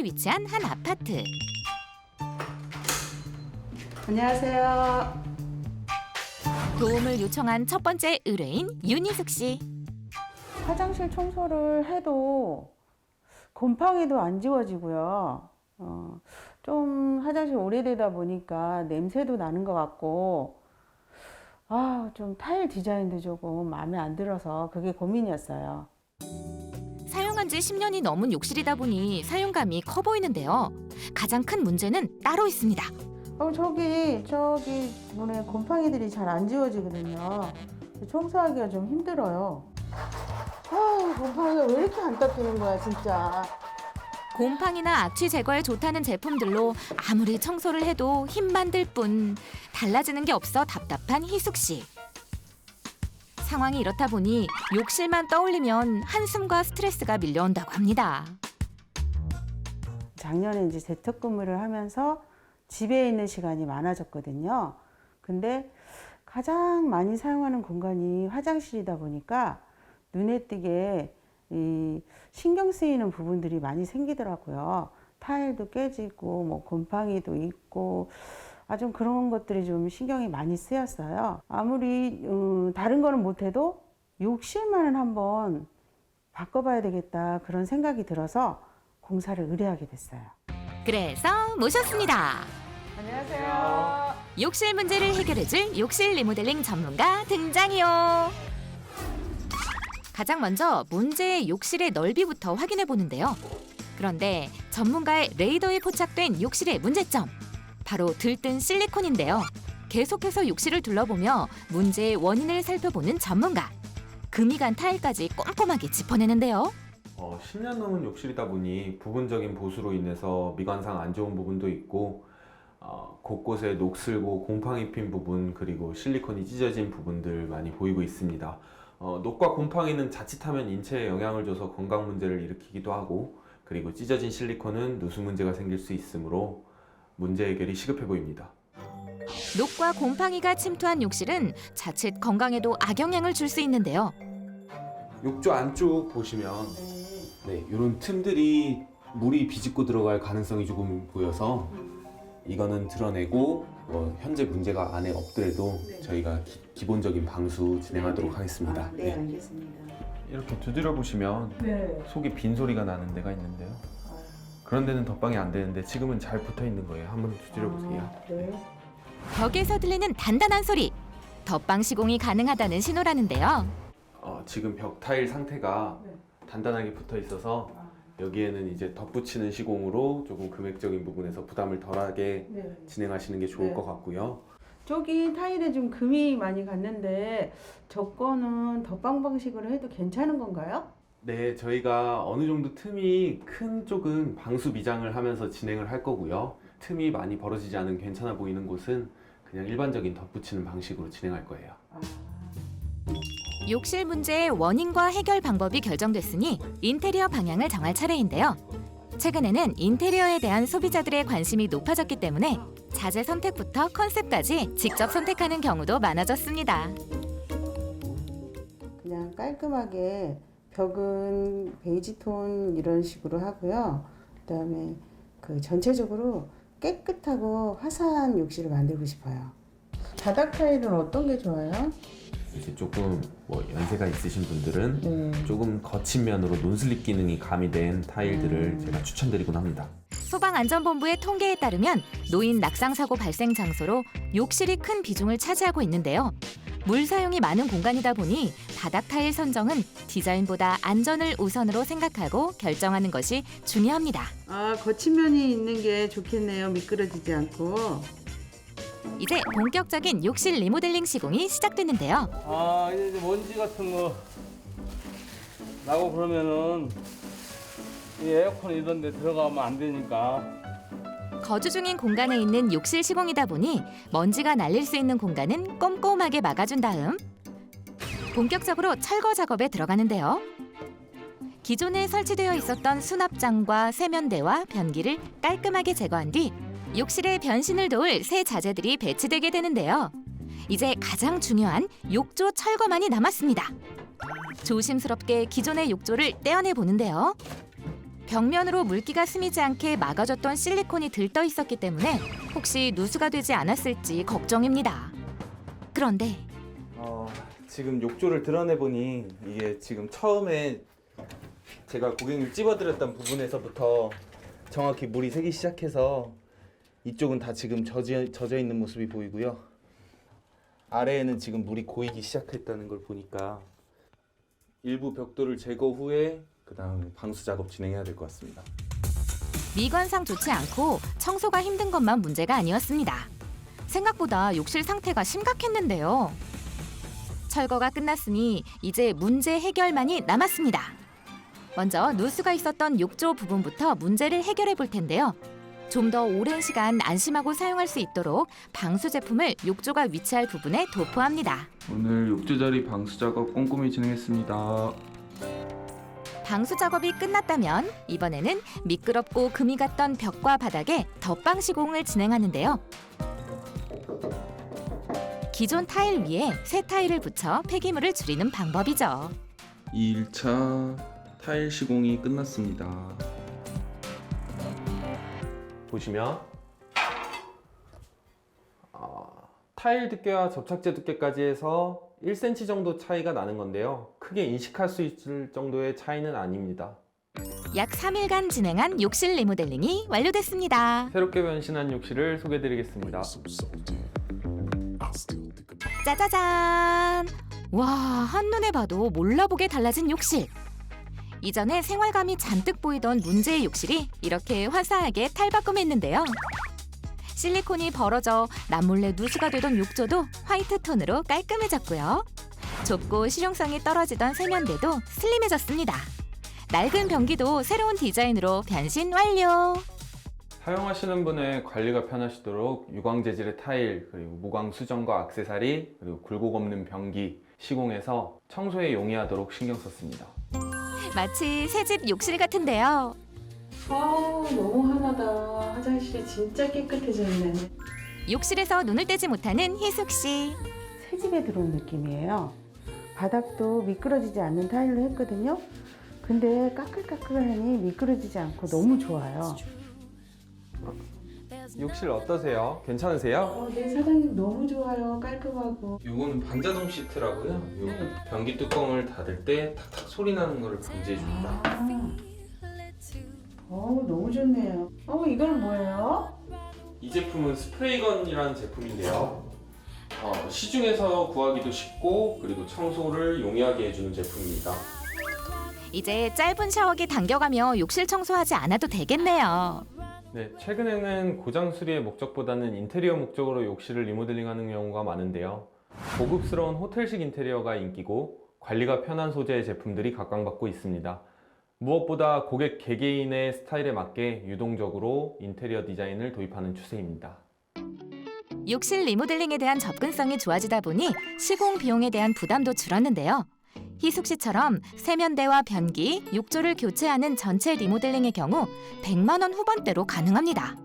서초구에 위치한 한 아파트. 안녕하세요. 도움을 요청한 첫 번째 의뢰인 윤희숙 씨. 화장실 청소를 해도 곰팡이도 안 지워지고요. 좀 화장실 오래되다 보니까 냄새도 나는 것 같고, 좀 타일 디자인도 조금 마음에 안 들어서 그게 고민이었어요. 사용한 지 10년이 넘은 욕실이다 보니 사용감이 커 보이는데요. 가장 큰 문제는 따로 있습니다. 저기 문에 곰팡이들이 잘 안 지워지거든요. 청소하기가 좀 힘들어요. 곰팡이가 왜 이렇게 안 닦이는 거야, 진짜. 곰팡이나 악취 제거에 좋다는 제품들로 아무리 청소를 해도 힘만 들 뿐 달라지는 게 없어 답답한 희숙 씨. 상황이 이렇다 보니 욕실만 떠올리면 한숨과 스트레스가 밀려온다고 합니다. 작년에 이제 재택근무를 하면서 집에 있는 시간이 많아졌거든요. 근데 가장 많이 사용하는 공간이 화장실이다 보니까 눈에 띄게 이 신경 쓰이는 부분들이 많이 생기더라고요. 타일도 깨지고 뭐 곰팡이도 있고 좀 그런 것들이 좀 신경이 많이 쓰였어요. 아무리 다른 거는 못해도 욕실만은 한번 바꿔봐야 되겠다 그런 생각이 들어서 공사를 의뢰하게 됐어요. 그래서 모셨습니다. 안녕하세요. 욕실 문제를 해결해줄 욕실 리모델링 전문가 등장이요. 가장 먼저 문제의 욕실의 넓이부터 확인해 보는데요. 그런데 전문가의 레이더에 포착된 욕실의 문제점, 바로 들뜬 실리콘인데요. 계속해서 욕실을 둘러보며 문제의 원인을 살펴보는 전문가. 금이 간 타일까지 꼼꼼하게 짚어내는데요. 10년 넘은 욕실이다 보니 부분적인 보수로 인해서 미관상 안 좋은 부분도 있고 곳곳에 녹슬고 곰팡이 핀 부분 그리고 실리콘이 찢어진 부분들 많이 보이고 있습니다. 녹과 곰팡이는 자칫하면 인체에 영향을 줘서 건강 문제를 일으키기도 하고 그리고 찢어진 실리콘은 누수 문제가 생길 수 있으므로 문제 해결이 시급해 보입니다. 녹과 곰팡이가 침투한 욕실은 자칫 건강에도 악영향을 줄 수 있는데요. 욕조 안쪽 보시면 이런 틈들이 물이 비집고 들어갈 가능성이 조금 보여서 이거는 드러내고 현재 문제가 안에 없더라도 저희가 기본적인 방수 진행하도록 하겠습니다. 네, 알겠습니다. 이렇게 두드려 보시면 속이 빈 소리가 나는 데가 있는데요. 그런 데는 덧방이 안 되는데 지금은 잘 붙어 있는 거예요. 한번 두드려 보세요. 네. 벽에서 들리는 단단한 소리. 덧방 시공이 가능하다는 신호라는데요. 지금 벽 타일 상태가 단단하게 붙어 있어서 여기에는 이제 덧붙이는 시공으로 조금 금액적인 부분에서 부담을 덜하게 진행하시는 게 좋을 것 같고요. 저기 타일에 좀 금이 많이 갔는데 저 거는 덧방 방식으로 해도 괜찮은 건가요? 네, 저희가 어느 정도 틈이 큰 쪽은 방수 미장을 하면서 진행을 할 거고요. 틈이 많이 벌어지지 않은 괜찮아 보이는 곳은 그냥 일반적인 덧붙이는 방식으로 진행할 거예요. 욕실 문제의 원인과 해결 방법이 결정됐으니 인테리어 방향을 정할 차례인데요. 최근에는 인테리어에 대한 소비자들의 관심이 높아졌기 때문에 자재 선택부터 컨셉까지 직접 선택하는 경우도 많아졌습니다. 그냥 깔끔하게 벽은 베이지 톤 이런 식으로 하고요. 그다음에 그 전체적으로 깨끗하고 화사한 욕실을 만들고 싶어요. 바닥 타일은 어떤 게 좋아요? 이제 조금 연세가 있으신 분들은 조금 거친 면으로 논슬립 기능이 가미된 타일들을 제가 추천드리곤 합니다. 소방안전본부의 통계에 따르면 노인 낙상사고 발생 장소로 욕실이 큰 비중을 차지하고 있는데요. 물 사용이 많은 공간이다 보니 바닥 타일 선정은 디자인보다 안전을 우선으로 생각하고 결정하는 것이 중요합니다. 거친 면이 있는 게 좋겠네요. 미끄러지지 않고. 이제 본격적인 욕실 리모델링 시공이 시작됐는데요. 이제 먼지 같은 거 나고 그러면은 이 에어컨 이런 데 들어가면 안 되니까. 거주 중인 공간에 있는 욕실 시공이다 보니 먼지가 날릴 수 있는 공간은 꼼꼼하게 막아준 다음 본격적으로 철거 작업에 들어가는데요. 기존에 설치되어 있었던 수납장과 세면대와 변기를 깔끔하게 제거한 뒤 욕실의 변신을 도울 새 자재들이 배치되게 되는데요. 이제 가장 중요한 욕조 철거만이 남았습니다. 조심스럽게 기존의 욕조를 떼어내 보는데요. 벽면으로 물기가 스미지 않게 막아줬던 실리콘이 들떠 있었기 때문에 혹시 누수가 되지 않았을지 걱정입니다. 그런데 지금 욕조를 드러내보니 이게 지금 처음에 제가 고객님 찝어드렸던 부분에서부터 정확히 물이 새기 시작해서 이쪽은 다 지금 젖어 있는 모습이 보이고요. 아래에는 지금 물이 고이기 시작했다는 걸 보니까 일부 벽돌을 제거 후에 그다음 방수 작업 진행해야 될 것 같습니다. 미관상 좋지 않고 청소가 힘든 것만 문제가 아니었습니다. 생각보다 욕실 상태가 심각했는데요. 철거가 끝났으니 이제 문제 해결만이 남았습니다. 먼저 누수가 있었던 욕조 부분부터 문제를 해결해 볼 텐데요. 좀 더 오랜 시간 안심하고 사용할 수 있도록 방수 제품을 욕조가 위치할 부분에 도포합니다. 오늘 욕조 자리 방수 작업 꼼꼼히 진행했습니다. 방수 작업이 끝났다면 이번에는 미끄럽고 금이 갔던 벽과 바닥에 덧방 시공을 진행하는데요. 기존 타일 위에 새 타일을 붙여 폐기물을 줄이는 방법이죠. 2일차 타일 시공이 끝났습니다. 보시면 타일 두께와 접착제 두께까지 해서 1cm 정도 차이가 나는 건데요. 크게 인식할 수 있을 정도의 차이는 아닙니다. 약 3일간 진행한 욕실 리모델링이 완료됐습니다. 새롭게 변신한 욕실을 소개해드리겠습니다. 짜자잔! 와, 한눈에 봐도 몰라보게 달라진 욕실. 이전에 생활감이 잔뜩 보이던 문제의 욕실이 이렇게 화사하게 탈바꿈했는데요. 실리콘이 벌어져 남몰래 누수가 되던 욕조도 화이트 톤으로 깔끔해졌고요. 좁고 실용성이 떨어지던 세면대도 슬림해졌습니다. 낡은 변기도 새로운 디자인으로 변신 완료! 사용하시는 분의 관리가 편하시도록 유광 재질의 타일, 그리고 무광 수전과 액세서리, 그리고 굴곡 없는 변기 시공해서 청소에 용이하도록 신경 썼습니다. 마치 새집 욕실 같은데요. 너무 환하다. 화장실이 진짜 깨끗해져 있네. 욕실에서 눈을 떼지 못하는 희숙 씨. 새 집에 들어온 느낌이에요. 바닥도 미끄러지지 않는 타일로 했거든요. 근데 까끌까끌하니 미끄러지지 않고 너무 좋아요. 욕실 어떠세요? 괜찮으세요? 네, 사장님 너무 좋아요. 깔끔하고. 이거는 반자동 시트라고요. 요 변기 뚜껑을 닫을 때 탁탁 소리 나는 것을 방지해 줍니다. 너무 좋네요. 이건 뭐예요? 이 제품은 스프레이건이라는 제품인데요. 시중에서 구하기도 쉽고 그리고 청소를 용이하게 해주는 제품입니다. 이제 짧은 샤워기 당겨가며 욕실 청소하지 않아도 되겠네요. 네, 최근에는 고장 수리의 목적보다는 인테리어 목적으로 욕실을 리모델링하는 경우가 많은데요. 고급스러운 호텔식 인테리어가 인기고 관리가 편한 소재의 제품들이 각광받고 있습니다. 무엇보다 고객 개개인의 스타일에 맞게 유동적으로 인테리어 디자인을 도입하는 추세입니다. 욕실 리모델링에 대한 접근성이 좋아지다 보니 시공 비용에 대한 부담도 줄었는데요. 희숙 씨처럼 세면대와 변기, 욕조를 교체하는 전체 리모델링의 경우 100만 원 후반대로 가능합니다.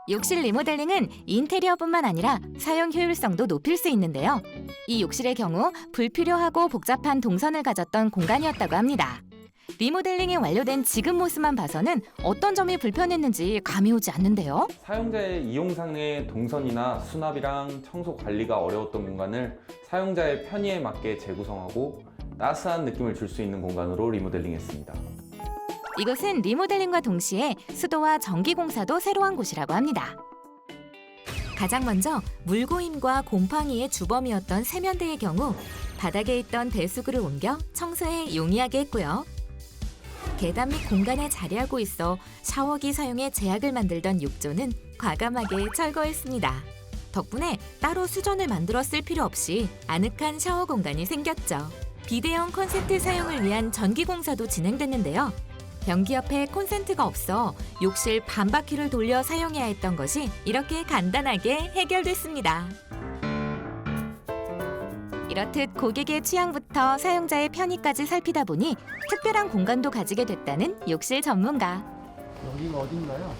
욕실 리모델링은 인테리어뿐만 아니라 사용 효율성도 높일 수 있는데요. 이 욕실의 경우 불필요하고 복잡한 동선을 가졌던 공간이었다고 합니다. 리모델링이 완료된 지금 모습만 봐서는 어떤 점이 불편했는지 감이 오지 않는데요. 사용자의 이용상의 동선이나 수납이랑 청소 관리가 어려웠던 공간을 사용자의 편의에 맞게 재구성하고 따스한 느낌을 줄 수 있는 공간으로 리모델링했습니다. 이곳은 리모델링과 동시에 수도와 전기 공사도 새로 한 곳이라고 합니다. 가장 먼저 물고임과 곰팡이의 주범이었던 세면대의 경우 바닥에 있던 배수구를 옮겨 청소에 용이하게 했고요. 계단 및 공간에 자리하고 있어 샤워기 사용에 제약을 만들던 욕조는 과감하게 철거했습니다. 덕분에 따로 수전을 만들어 쓸 필요 없이 아늑한 샤워 공간이 생겼죠. 비대형 콘센트 사용을 위한 전기 공사도 진행됐는데요. 변기 옆에 콘센트가 없어 욕실 반바퀴를 돌려 사용해야 했던 것이 이렇게 간단하게 해결됐습니다. 이렇듯 고객의 취향부터 사용자의 편의까지 살피다 보니 특별한 공간도 가지게 됐다는 욕실 전문가. 여기가 어딘가요?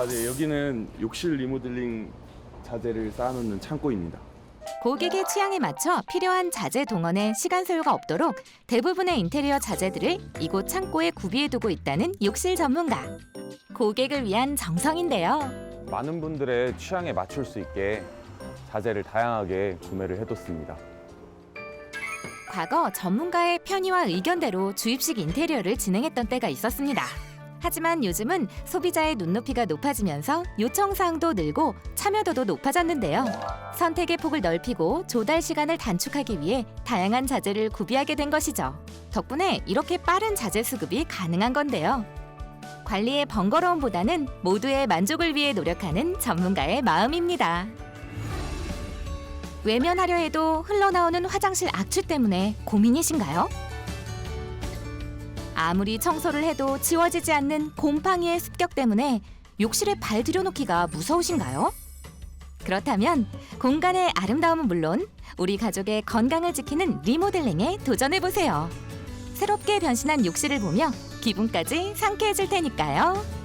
네, 여기는 욕실 리모델링 자재를 쌓아놓는 창고입니다. 고객의 취향에 맞춰 필요한 자재 동원에 시간 소요가 없도록 대부분의 인테리어 자재들을 이곳 창고에 구비해두고 있다는 욕실 전문가. 고객을 위한 정성인데요. 많은 분들의 취향에 맞출 수 있게 자재를 다양하게 구매를 해뒀습니다. 과거 전문가의 편의와 의견대로 주입식 인테리어를 진행했던 때가 있었습니다. 하지만 요즘은 소비자의 눈높이가 높아지면서 요청사항도 늘고 참여도도 높아졌는데요. 선택의 폭을 넓히고 조달 시간을 단축하기 위해 다양한 자재를 구비하게 된 것이죠. 덕분에 이렇게 빠른 자재 수급이 가능한 건데요. 관리의 번거로움보다는 모두의 만족을 위해 노력하는 전문가의 마음입니다. 외면하려 해도 흘러나오는 화장실 악취 때문에 고민이신가요? 아무리 청소를 해도 지워지지 않는 곰팡이의 습격 때문에 욕실에 발 들여놓기가 무서우신가요? 그렇다면 공간의 아름다움은 물론 우리 가족의 건강을 지키는 리모델링에 도전해보세요. 새롭게 변신한 욕실을 보며 기분까지 상쾌해질 테니까요.